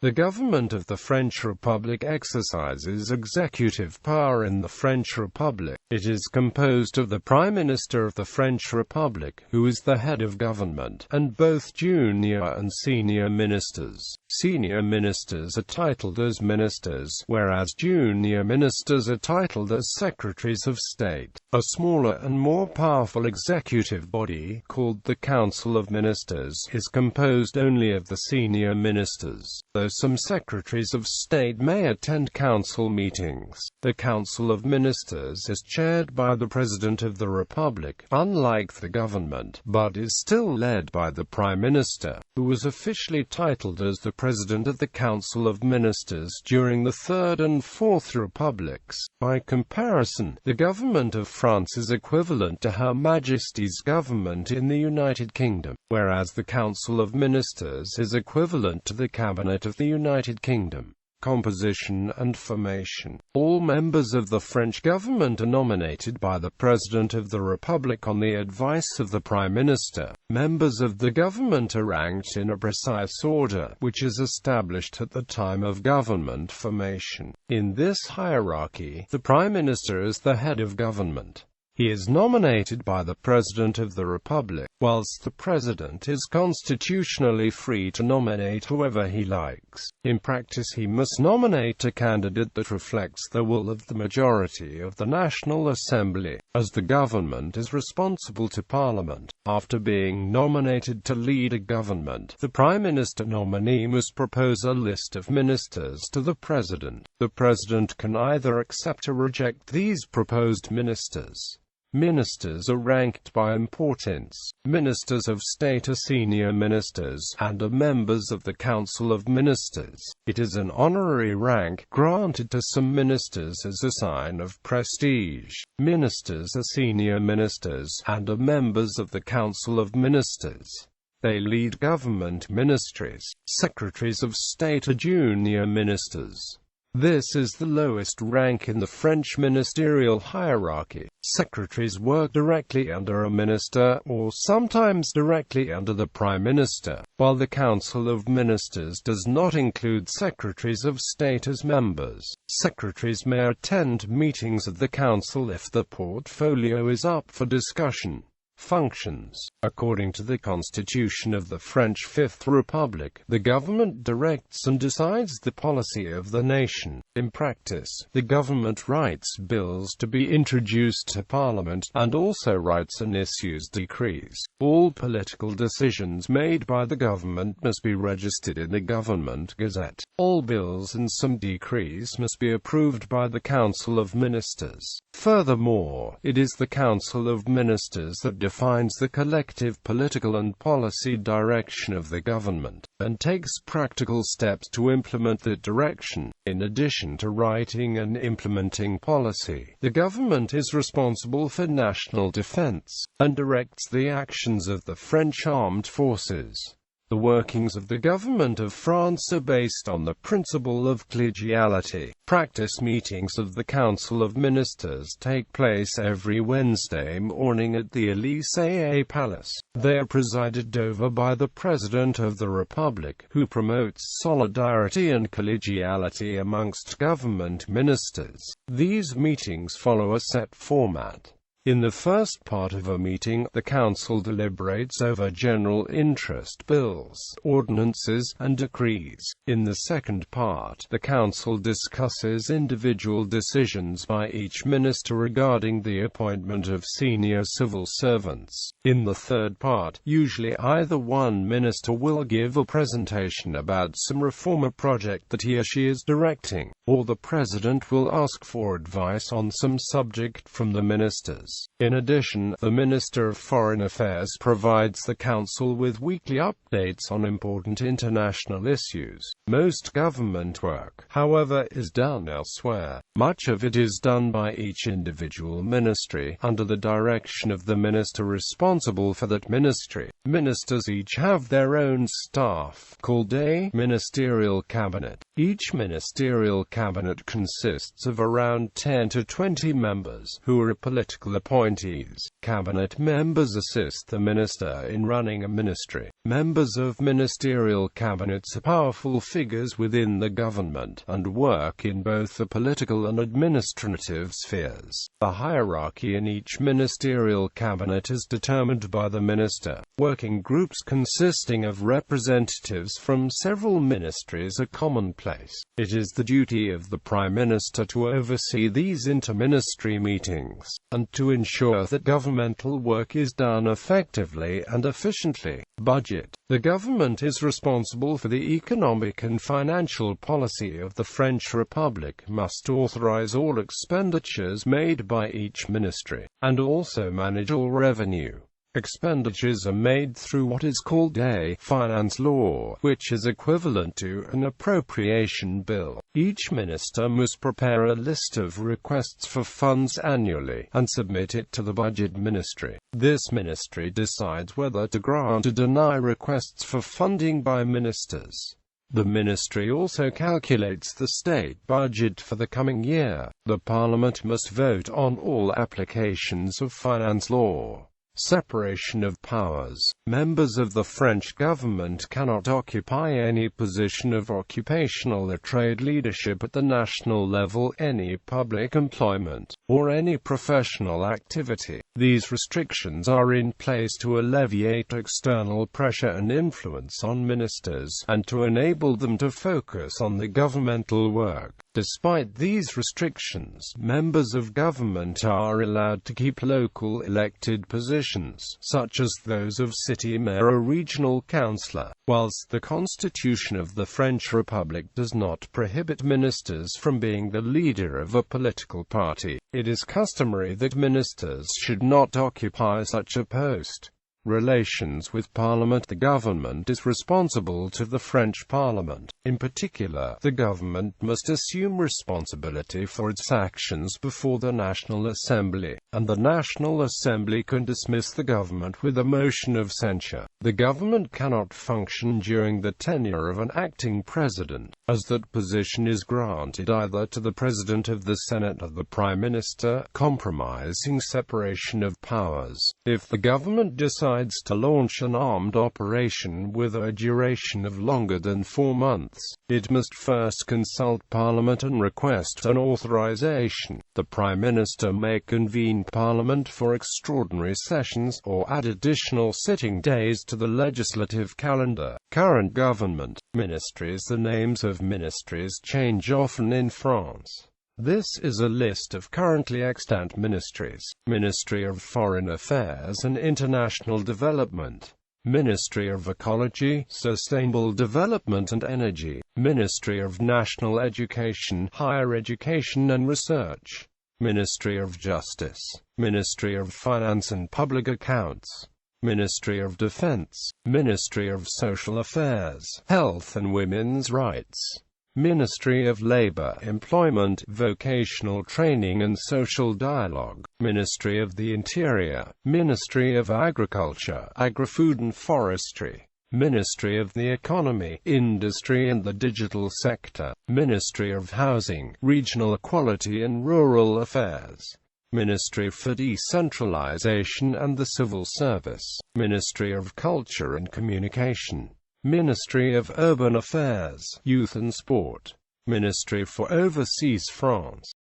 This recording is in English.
The government of the French Republic exercises executive power in the French Republic. It is composed of the Prime Minister of the French Republic, who is the head of government, and both junior and senior ministers. Senior ministers are titled as ministers, whereas junior ministers are titled as Secretaries of State. A smaller and more powerful executive body, called the Council of Ministers, is composed only of the senior ministers, though some Secretaries of State may attend council meetings. The Council of Ministers is chaired by the President of the Republic, unlike the government, but is still led by the Prime Minister, who was officially titled as the President of the Council of Ministers during the Third and Fourth Republics. By comparison, the government of France is equivalent to Her Majesty's government in the United Kingdom, whereas the Council of Ministers is equivalent to the Cabinet of the United Kingdom. Composition and formation. All members of the French government are nominated by the President of the Republic on the advice of the Prime Minister. Members of the government are ranked in a precise order, which is established at the time of government formation. In this hierarchy, the Prime Minister is the head of government. He is nominated by the President of the Republic, whilst the President is constitutionally free to nominate whoever he likes. In practice, he must nominate a candidate that reflects the will of the majority of the National Assembly, as the government is responsible to Parliament. After being nominated to lead a government, the Prime Minister nominee must propose a list of ministers to the President. The President can either accept or reject these proposed ministers. Ministers are ranked by importance. Ministers of State are senior ministers, and are members of the Council of Ministers. It is an honorary rank, granted to some ministers as a sign of prestige. Ministers are senior ministers, and are members of the Council of Ministers. They lead government ministries. Secretaries of State are junior ministers. This is the lowest rank in the French ministerial hierarchy. Secretaries work directly under a minister, or sometimes directly under the Prime Minister, while the Council of Ministers does not include Secretaries of State as members. Secretaries may attend meetings of the Council if the portfolio is up for discussion. Functions. According to the Constitution of the French Fifth Republic, the government directs and decides the policy of the nation. In practice, the government writes bills to be introduced to Parliament, and also writes and issues decrees. All political decisions made by the government must be registered in the Government Gazette. All bills and some decrees must be approved by the Council of Ministers. Furthermore, it is the Council of Ministers that defines the collective political and policy direction of the government, and takes practical steps to implement the direction. In addition to writing and implementing policy, the government is responsible for national defense, and directs the actions of the French armed forces. The workings of the government of France are based on the principle of collegiality. Practice meetings of the Council of Ministers take place every Wednesday morning at the Élysée Palace. They are presided over by the President of the Republic, who promotes solidarity and collegiality amongst government ministers. These meetings follow a set format. In the first part of a meeting, the Council deliberates over general interest bills, ordinances, and decrees. In the second part, the Council discusses individual decisions by each minister regarding the appointment of senior civil servants. In the third part, usually either one minister will give a presentation about some reform project that he or she is directing, or the President will ask for advice on some subject from the ministers. In addition, the Minister of Foreign Affairs provides the Council with weekly updates on important international issues. Most government work, however, is done elsewhere. Much of it is done by each individual ministry, under the direction of the minister responsible for that ministry. Ministers each have their own staff, called a ministerial cabinet. Each ministerial cabinet consists of around 10 to 20 members, who are political appointees. Cabinet members assist the minister in running a ministry. Members of ministerial cabinets are powerful figures within the government, and work in both the political and administrative spheres. The hierarchy in each ministerial cabinet is determined by the minister. Working groups consisting of representatives from several ministries are commonplace. It is the duty of the Prime Minister to oversee these inter-ministry meetings, and to ensure that governmental work is done effectively and efficiently. Budget. The government is responsible for the economic and financial policy of the French Republic, must authorize all expenditures made by each ministry, and also manage all revenue. Expenditures are made through what is called a finance law, which is equivalent to an appropriation bill. Each minister must prepare a list of requests for funds annually, and submit it to the budget ministry. This ministry decides whether to grant or deny requests for funding by ministers. The ministry also calculates the state budget for the coming year. The parliament must vote on all applications of finance law. Separation of powers. Members of the French government cannot occupy any position of occupational or trade leadership at the national level, any public employment, or any professional activity. These restrictions are in place to alleviate external pressure and influence on ministers, and to enable them to focus on the governmental work. Despite these restrictions, members of government are allowed to keep local elected positions, such as those of city mayor or regional councillor. Whilst the Constitution of the French Republic does not prohibit ministers from being the leader of a political party, it is customary that ministers should not occupy such a post. Relations with Parliament. The government is responsible to the French Parliament. In particular, the government must assume responsibility for its actions before the National Assembly, and the National Assembly can dismiss the government with a motion of censure. The government cannot function during the tenure of an acting president, as that position is granted either to the President of the Senate or the Prime Minister, compromising separation of powers. If the government decides to launch an armed operation with a duration of longer than 4 months, it must first consult Parliament and request an authorization. The Prime Minister may convene Parliament for extraordinary sessions, or add additional sitting days to the legislative calendar. Current government. Ministries. The names of ministries change often in France. This is a list of currently extant ministries. Ministry of Foreign Affairs and International Development. Ministry of Ecology, Sustainable Development and Energy. Ministry of National Education, Higher Education and Research. Ministry of Justice. Ministry of Finance and Public Accounts. Ministry of Defense. Ministry of Social Affairs, Health and Women's Rights. Ministry of Labor, Employment, Vocational Training and Social Dialogue. Ministry of the Interior. Ministry of Agriculture, Agri-Food and Forestry. Ministry of the Economy, Industry and the Digital Sector. Ministry of Housing, Regional Equality and Rural Affairs. Ministry for Decentralization and the Civil Service. Ministry of Culture and Communication. Ministry of Urban Affairs, Youth and Sport. Ministry for Overseas France.